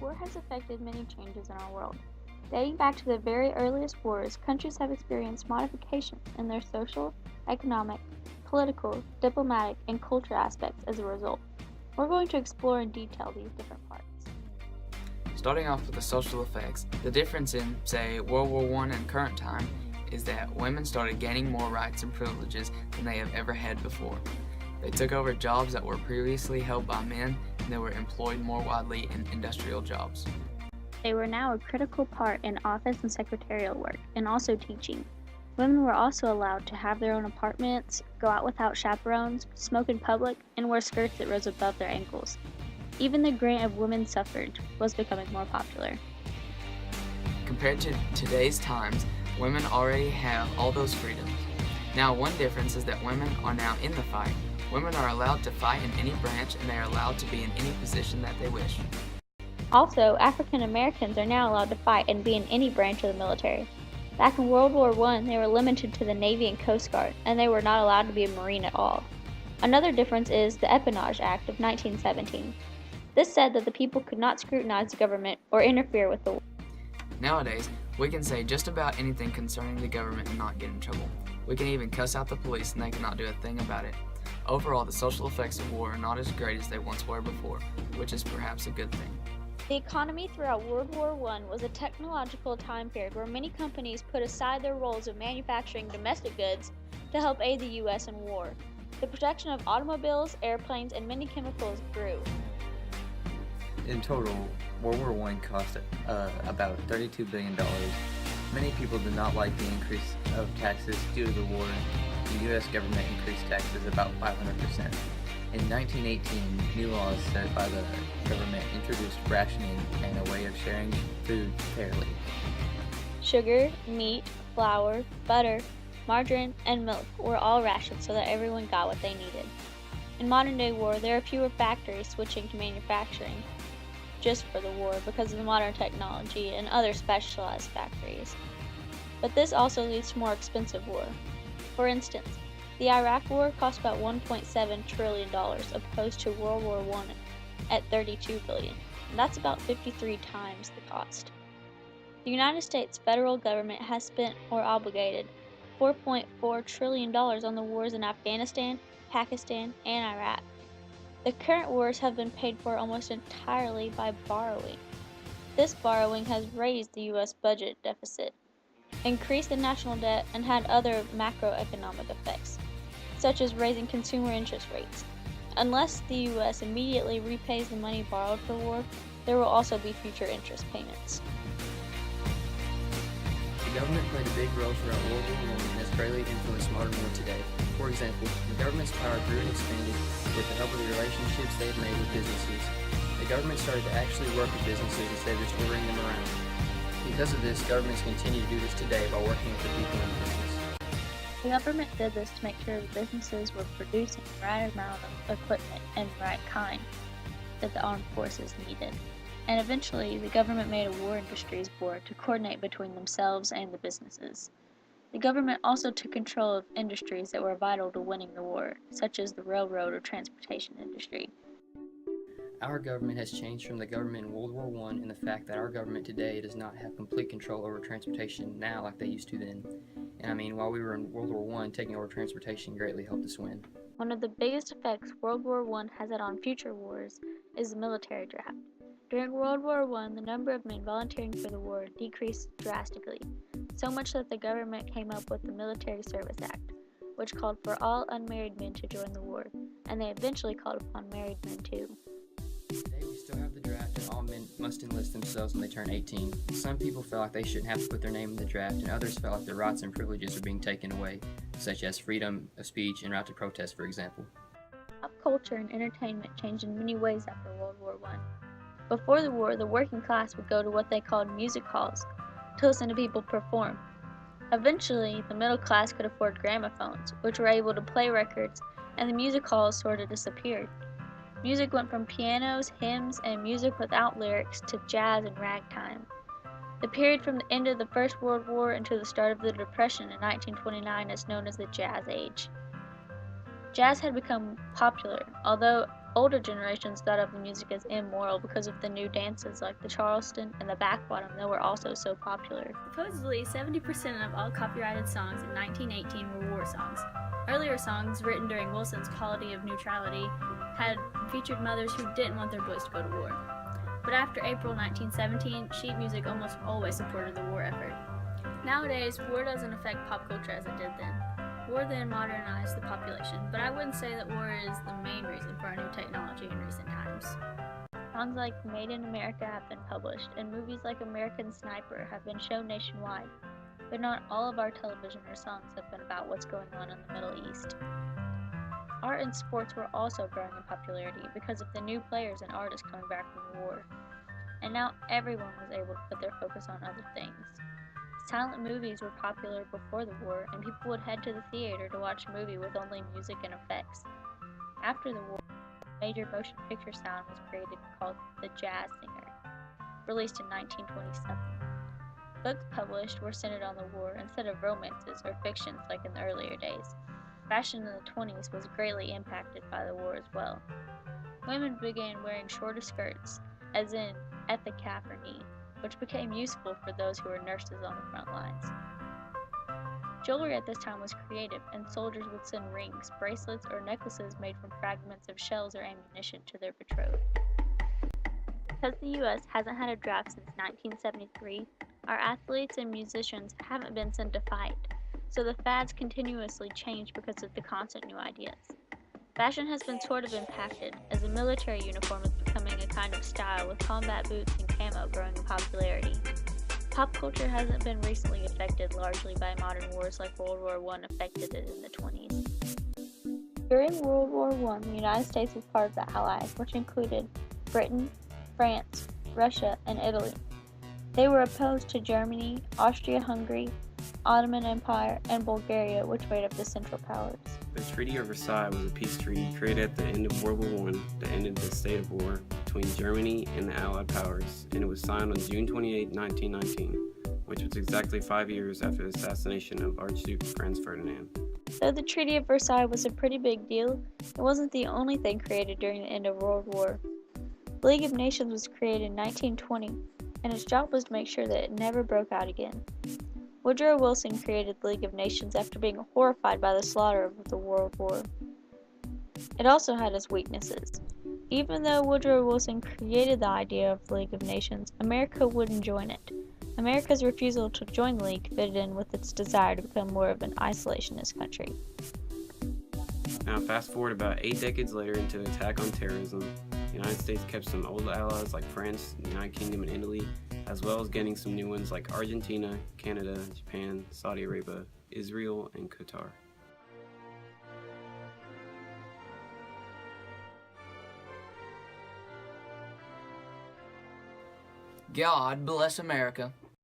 War has affected many changes in our world. Dating back to the very earliest wars, countries have experienced modifications in their social, economic, political, diplomatic, and cultural aspects as a result. We're going to explore in detail these different parts. Starting off with the social effects, the difference in, say, World War I and current time is that women started gaining more rights and privileges than they have ever had before. They took over jobs that were previously held by men, and they were employed more widely in industrial jobs. They were now a critical part in office and secretarial work, and also teaching. Women were also allowed to have their own apartments, go out without chaperones, smoke in public, and wear skirts that rose above their ankles. Even the grant of women's suffrage was becoming more popular. Compared to today's times, women already have all those freedoms. Now, one difference is that women are now in the fight. Women are allowed to fight in any branch, and they are allowed to be in any position that they wish. Also, African Americans are now allowed to fight and be in any branch of the military. Back in World War I, they were limited to the Navy and Coast Guard, and they were not allowed to be a Marine at all. Another difference is the Espionage Act of 1917. This said that the people could not scrutinize the government or interfere with the war. Nowadays, we can say just about anything concerning the government and not get in trouble. We can even cuss out the police and they cannot do a thing about it. Overall, the social effects of war are not as great as they once were before, which is perhaps a good thing. The economy throughout World War I was a technological time period where many companies put aside their roles of manufacturing domestic goods to help aid the U.S. in war. The production of automobiles, airplanes, and many chemicals grew. In total, World War I cost about $32 billion. Many people did not like the increase of taxes due to the war. The U.S. government increased taxes about 500%. In 1918, new laws set by the government introduced rationing and a way of sharing food fairly. Sugar, meat, flour, butter, margarine, and milk were all rationed so that everyone got what they needed. In modern-day war, there are fewer factories switching to manufacturing just for the war because of the modern technology and other specialized factories. But this also leads to more expensive war. For instance, the Iraq War cost about $1.7 trillion opposed to World War I at $32 billion. And that's about 53 times the cost. The United States federal government has spent or obligated $4.4 trillion on the wars in Afghanistan, Pakistan, and Iraq. The current wars have been paid for almost entirely by borrowing. This borrowing has raised the U.S. budget deficit, increased the national debt, and had other macroeconomic effects, such as raising consumer interest rates. Unless the U.S. immediately repays the money borrowed for war, there will also be future interest payments. The government played a big role throughout World War I and has greatly influenced modern war today. For example, the government's power grew and expanded with the help of the relationships they have made with businesses. The government started to actually work with businesses instead of just ordering them around. Because of this, governments continue to do this today by working with the people in business. The government did this to make sure the businesses were producing the right amount of equipment and the right kind that the armed forces needed. And eventually, the government made a war industries board to coordinate between themselves and the businesses. The government also took control of industries that were vital to winning the war, such as the railroad or transportation industry. Our government has changed from the government in World War I in the fact that our government today does not have complete control over transportation now like they used to then. And I mean, while we were in World War I, taking over transportation greatly helped us win. One of the biggest effects World War I has had on future wars is the military draft. During World War I, the number of men volunteering for the war decreased drastically, so much that the government came up with the Military Service Act, which called for all unmarried men to join the war, and they eventually called upon married men too. Today we still have the draft and all men must enlist themselves when they turn 18. Some people feel like they shouldn't have to put their name in the draft, and others feel like their rights and privileges are being taken away, such as freedom of speech and right to protest, for example. Pop culture and entertainment changed in many ways after World War I. Before the war, the working class would go to what they called music halls to listen to people perform. Eventually, the middle class could afford gramophones, which were able to play records, and the music halls sort of disappeared. Music went from pianos, hymns, and music without lyrics to jazz and ragtime. The period from the end of the First World War until the start of the Depression in 1929 is known as the Jazz Age. Jazz had become popular, although Older generations thought of the music as immoral because of the new dances like the Charleston and the back bottom that were also so popular. Supposedly, 70% of all copyrighted songs in 1918 were war songs. Earlier songs, written during Wilson's Polity of Neutrality, had featured mothers who didn't want their boys to go to war. But after April 1917, sheet music almost always supported the war effort. Nowadays, war doesn't affect pop culture as it did then. War then modernized the population, but I wouldn't say that war is the main reason for our new technology in recent times. Songs like Made in America have been published, and movies like American Sniper have been shown nationwide, but not all of our television or songs have been about what's going on in the Middle East. Art and sports were also growing in popularity because of the new players and artists coming back from the war, and now everyone was able to put their focus on other things. Silent movies were popular before the war, and people would head to the theater to watch a movie with only music and effects. After the war, a major motion picture sound was created called The Jazz Singer, released in 1927. Books published were centered on the war instead of romances or fictions like in the earlier days. Fashion in the 20s was greatly impacted by the war as well. Women began wearing shorter skirts, as in at the calf or knee, which became useful for those who were nurses on the front lines. Jewelry at this time was creative, and soldiers would send rings, bracelets, or necklaces made from fragments of shells or ammunition to their betrothed. Because the U.S. hasn't had a draft since 1973, our athletes and musicians haven't been sent to fight, so the fads continuously change because of the constant new ideas. Fashion has been sort of impacted, as a military uniform is becoming a kind of style, with combat boots and camo growing in popularity. Pop culture hasn't been recently affected largely by modern wars like World War I affected it in the 20s. During World War I, the United States was part of the Allies, which included Britain, France, Russia, and Italy. They were opposed to Germany, Austria-Hungary, Ottoman Empire, and Bulgaria, which made up the Central Powers. The Treaty of Versailles was a peace treaty created at the end of World War I that ended the state of war between Germany and the Allied powers, and it was signed on June 28, 1919, which was exactly 5 years after the assassination of Archduke Franz Ferdinand. Though the Treaty of Versailles was a pretty big deal, it wasn't the only thing created during the end of World War. The League of Nations was created in 1920, and its job was to make sure that it never broke out again. Woodrow Wilson created the League of Nations after being horrified by the slaughter of the World War. It also had its weaknesses. Even though Woodrow Wilson created the idea of the League of Nations, America wouldn't join it. America's refusal to join the League fitted in with its desire to become more of an isolationist country. Now fast forward about 8 decades later into the attack on terrorism, the United States kept some old allies like France, the United Kingdom, and Italy, as well as getting some new ones like Argentina, Canada, Japan, Saudi Arabia, Israel, and Qatar. God bless America.